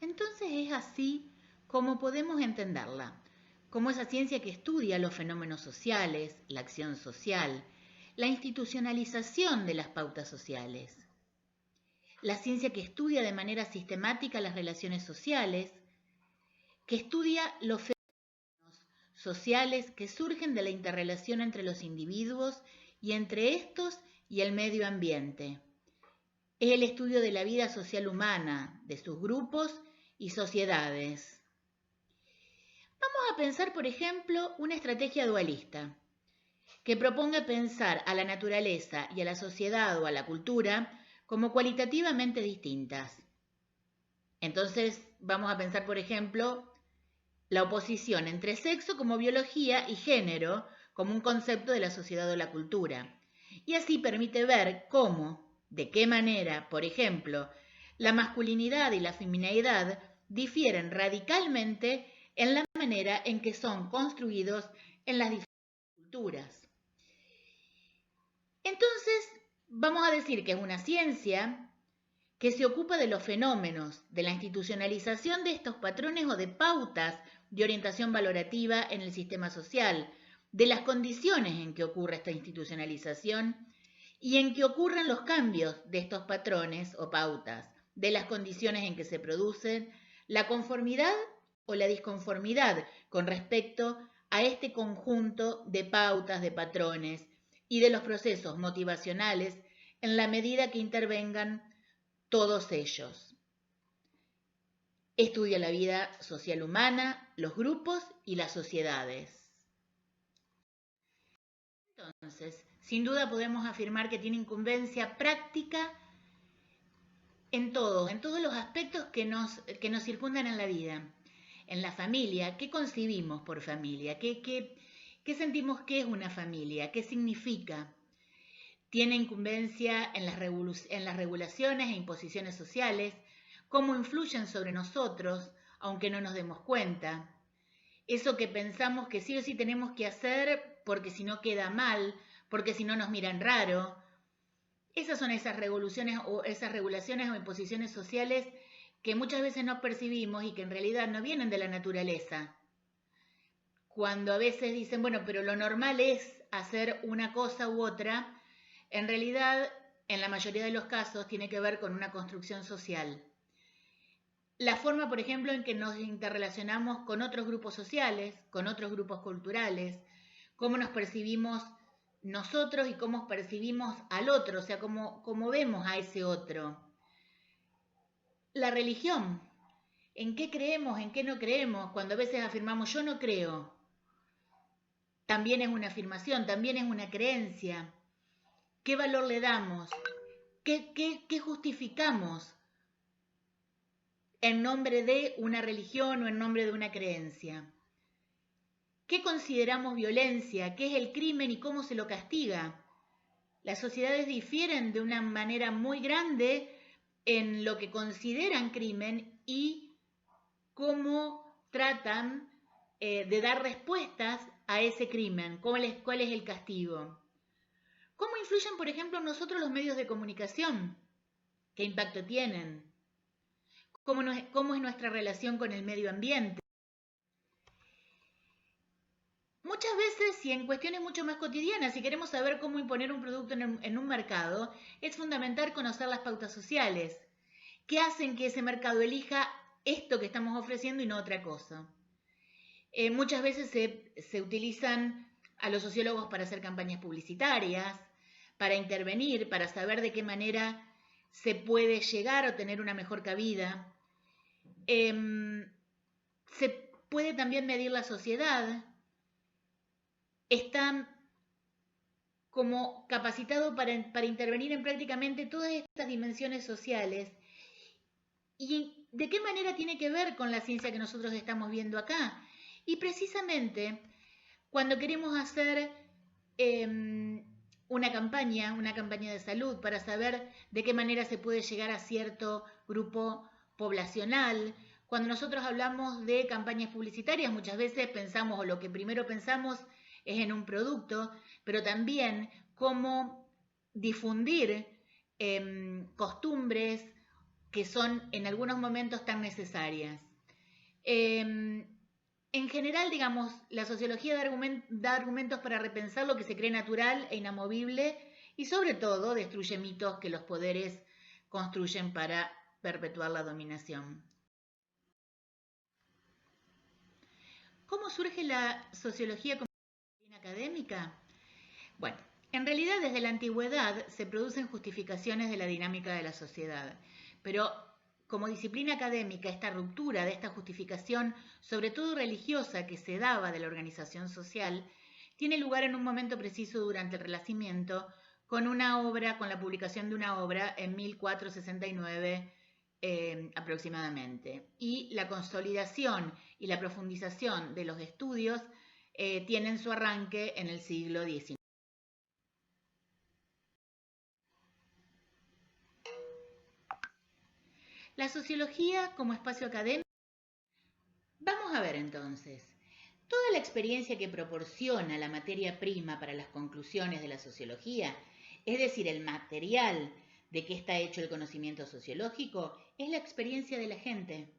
Entonces es así como podemos entenderla, como esa ciencia que estudia los fenómenos sociales, la acción social, la institucionalización de las pautas sociales, la ciencia que estudia de manera sistemática las relaciones sociales, que estudia los fenómenos sociales que surgen de la interrelación entre los individuos y entre estos y el medio ambiente. Es el estudio de la vida social humana, de sus grupos y sociedades. Vamos a pensar, por ejemplo, una estrategia dualista que proponga pensar a la naturaleza y a la sociedad o a la cultura como cualitativamente distintas. Entonces, vamos a pensar, por ejemplo, la oposición entre sexo como biología y género como un concepto de la sociedad o la cultura. Y así permite ver cómo, de qué manera, por ejemplo, la masculinidad y la feminidad difieren radicalmente en la manera en que son construidos en las diferentes culturas. Entonces, vamos a decir que es una ciencia que se ocupa de los fenómenos, de la institucionalización de estos patrones o de pautas de orientación valorativa en el sistema social, de las condiciones en que ocurre esta institucionalización y en que ocurren los cambios de estos patrones o pautas, de las condiciones en que se producen, la conformidad o la disconformidad con respecto a este conjunto de pautas, de patrones y de los procesos motivacionales en la medida que intervengan todos ellos. Estudia la vida social humana, los grupos y las sociedades. Entonces, sin duda podemos afirmar que tiene incumbencia práctica en todos los aspectos que nos circundan en la vida. En la familia, ¿qué concibimos por familia? ¿Qué sentimos que es una familia? ¿Qué significa? Tiene incumbencia en las regulaciones e imposiciones sociales, cómo influyen sobre nosotros, aunque no nos demos cuenta. Eso que pensamos que sí o sí tenemos que hacer porque si no queda mal, porque si no nos miran raro. Esas son esas regulaciones o imposiciones sociales que muchas veces no percibimos y que en realidad no vienen de la naturaleza. Cuando a veces dicen, bueno, pero lo normal es hacer una cosa u otra, en realidad, en la mayoría de los casos, tiene que ver con una construcción social. La forma, por ejemplo, en que nos interrelacionamos con otros grupos sociales, con otros grupos culturales, cómo nos percibimos nosotros y cómo percibimos al otro, o sea, cómo vemos a ese otro. La religión, en qué creemos, en qué no creemos, cuando a veces afirmamos yo no creo, también es una afirmación, también es una creencia. ¿Qué valor le damos? ¿Qué justificamos en nombre de una religión o en nombre de una creencia? ¿Qué consideramos violencia? ¿Qué es el crimen y cómo se lo castiga? Las sociedades difieren de una manera muy grande en lo que consideran crimen y cómo tratan de dar respuestas a ese crimen, cuál es el castigo. ¿Cómo influyen, por ejemplo, en nosotros los medios de comunicación? ¿Qué impacto tienen? ¿Cómo es nuestra relación con el medio ambiente? Muchas veces, y en cuestiones mucho más cotidianas, si queremos saber cómo imponer un producto en un mercado, es fundamental conocer las pautas sociales, que hacen que ese mercado elija esto que estamos ofreciendo y no otra cosa. Muchas veces se utilizan a los sociólogos para hacer campañas publicitarias, para intervenir, para saber de qué manera se puede llegar a tener una mejor cabida. Se puede también medir la sociedad. Está como capacitado para intervenir en prácticamente todas estas dimensiones sociales. ¿Y de qué manera tiene que ver con la ciencia que nosotros estamos viendo acá? Y precisamente cuando queremos hacer una campaña de salud para saber de qué manera se puede llegar a cierto grupo poblacional, cuando nosotros hablamos de campañas publicitarias, muchas veces pensamos, o lo que primero pensamos es en un producto, pero también cómo difundir costumbres, que son en algunos momentos tan necesarias. En general, digamos, la sociología da argumentos para repensar lo que se cree natural e inamovible y sobre todo destruye mitos que los poderes construyen para perpetuar la dominación. ¿Cómo surge la sociología como disciplina académica? Bueno, en realidad desde la antigüedad se producen justificaciones de la dinámica de la sociedad, pero como disciplina académica, esta ruptura de esta justificación, sobre todo religiosa, que se daba de la organización social, tiene lugar en un momento preciso durante el Renacimiento, con la publicación de una obra en 1469 aproximadamente. Y la consolidación y la profundización de los estudios tienen su arranque en el siglo XIX. La sociología como espacio académico. Vamos a ver entonces. Toda la experiencia que proporciona la materia prima para las conclusiones de la sociología, es decir, el material de que está hecho el conocimiento sociológico, es la experiencia de la gente.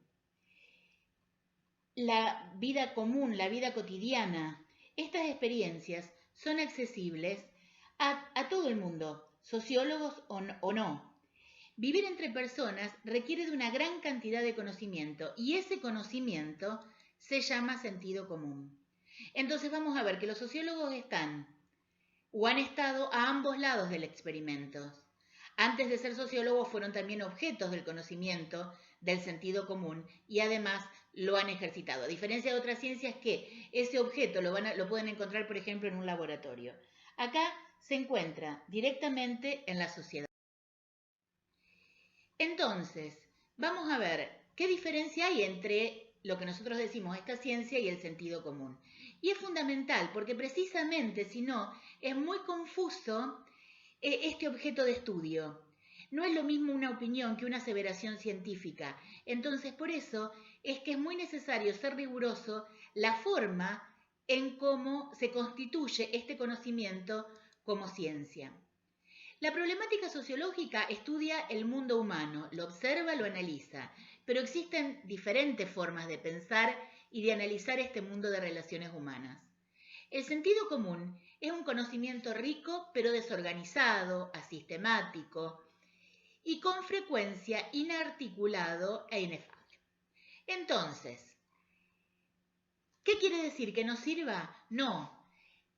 La vida común, la vida cotidiana, estas experiencias son accesibles a todo el mundo, sociólogos o no. Vivir entre personas requiere de una gran cantidad de conocimiento y ese conocimiento se llama sentido común. Entonces vamos a ver que los sociólogos están o han estado a ambos lados del experimento. Antes de ser sociólogos fueron también objetos del conocimiento del sentido común y además lo han ejercitado. A diferencia de otras ciencias que ese objeto lo pueden encontrar, por ejemplo, en un laboratorio. Acá se encuentra directamente en la sociedad. Entonces, vamos a ver qué diferencia hay entre lo que nosotros decimos esta ciencia y el sentido común. Y es fundamental porque precisamente, si no, es muy confuso este objeto de estudio. No es lo mismo una opinión que una aseveración científica. Entonces, por eso es que es muy necesario ser riguroso la forma en cómo se constituye este conocimiento como ciencia. La problemática sociológica estudia el mundo humano, lo observa, lo analiza, pero existen diferentes formas de pensar y de analizar este mundo de relaciones humanas. El sentido común es un conocimiento rico pero desorganizado, asistemático y con frecuencia inarticulado e inefable. Entonces, ¿qué quiere decir? ¿Que nos sirva? No,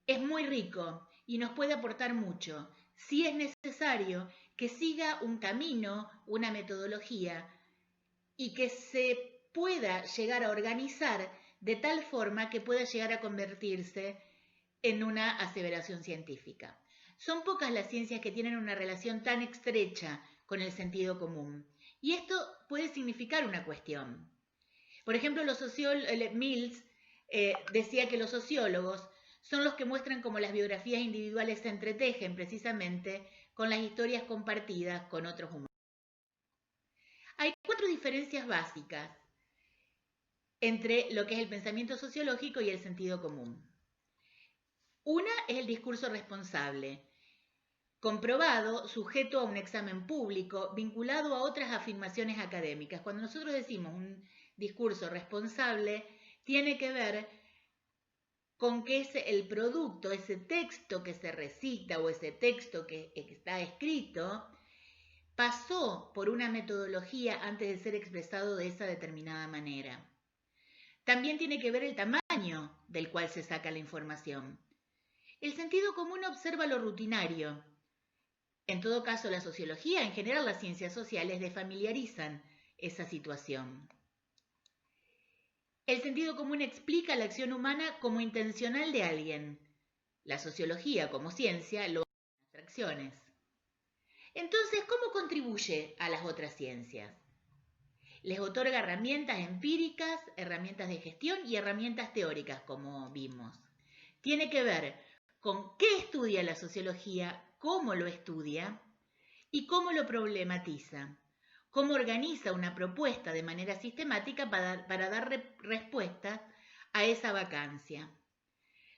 es muy rico y nos puede aportar mucho. Si es necesario que siga un camino, una metodología y que se pueda llegar a organizar de tal forma que pueda llegar a convertirse en una aseveración científica. Son pocas las ciencias que tienen una relación tan estrecha con el sentido común. Y esto puede significar una cuestión. Por ejemplo, Mills decía que los sociólogos son los que muestran cómo las biografías individuales se entretejen precisamente con las historias compartidas con otros humanos. Hay 4 diferencias básicas entre lo que es el pensamiento sociológico y el sentido común. Una es el discurso responsable, comprobado, sujeto a un examen público, vinculado a otras afirmaciones académicas. Cuando nosotros decimos un discurso responsable, tiene que ver con que el producto, ese texto que se recita o ese texto que está escrito, pasó por una metodología antes de ser expresado de esa determinada manera. También tiene que ver el tamaño del cual se saca la información. El sentido común observa lo rutinario. En todo caso, la sociología, en general las ciencias sociales, desfamiliarizan esa situación. El sentido común explica la acción humana como intencional de alguien. La sociología, como ciencia, lo hace en abstracciones. Entonces, ¿cómo contribuye a las otras ciencias? Les otorga herramientas empíricas, herramientas de gestión y herramientas teóricas, como vimos. Tiene que ver con qué estudia la sociología, cómo lo estudia y cómo lo problematiza. Cómo organiza una propuesta de manera sistemática para dar respuesta a esa vacancia.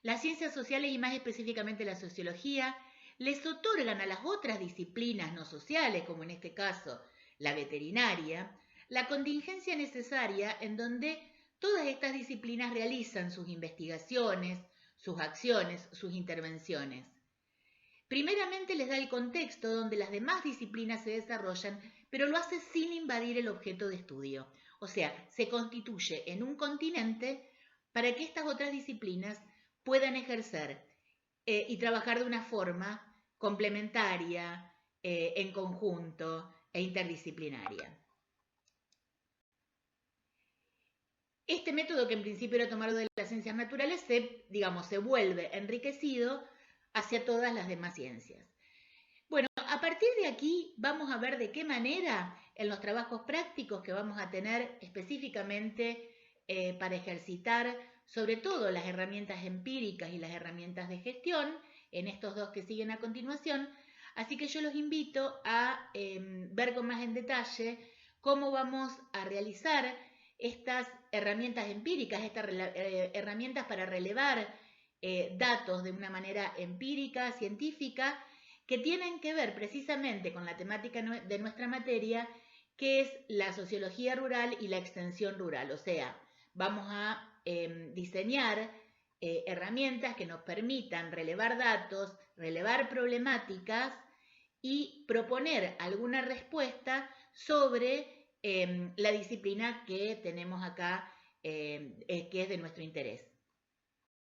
Las ciencias sociales y más específicamente la sociología les otorgan a las otras disciplinas no sociales, como en este caso la veterinaria, la contingencia necesaria en donde todas estas disciplinas realizan sus investigaciones, sus acciones, sus intervenciones. Primeramente les da el contexto donde las demás disciplinas se desarrollan, pero lo hace sin invadir el objeto de estudio. O sea, se constituye en un continente para que estas otras disciplinas puedan ejercer y trabajar de una forma complementaria, en conjunto e interdisciplinaria. Este método, que en principio era tomado de las ciencias naturales, se vuelve enriquecido hacia todas las demás ciencias. Bueno, a partir de aquí vamos a ver de qué manera en los trabajos prácticos que vamos a tener específicamente para ejercitar sobre todo las herramientas empíricas y las herramientas de gestión, en estos dos que siguen a continuación. Así que yo los invito a ver con más en detalle cómo vamos a realizar estas herramientas empíricas, estas herramientas para relevar datos de una manera empírica, científica, que tienen que ver precisamente con la temática de nuestra materia, que es la sociología rural y la extensión rural. O sea, vamos a diseñar herramientas que nos permitan relevar datos, relevar problemáticas y proponer alguna respuesta sobre la disciplina que tenemos acá, que es de nuestro interés.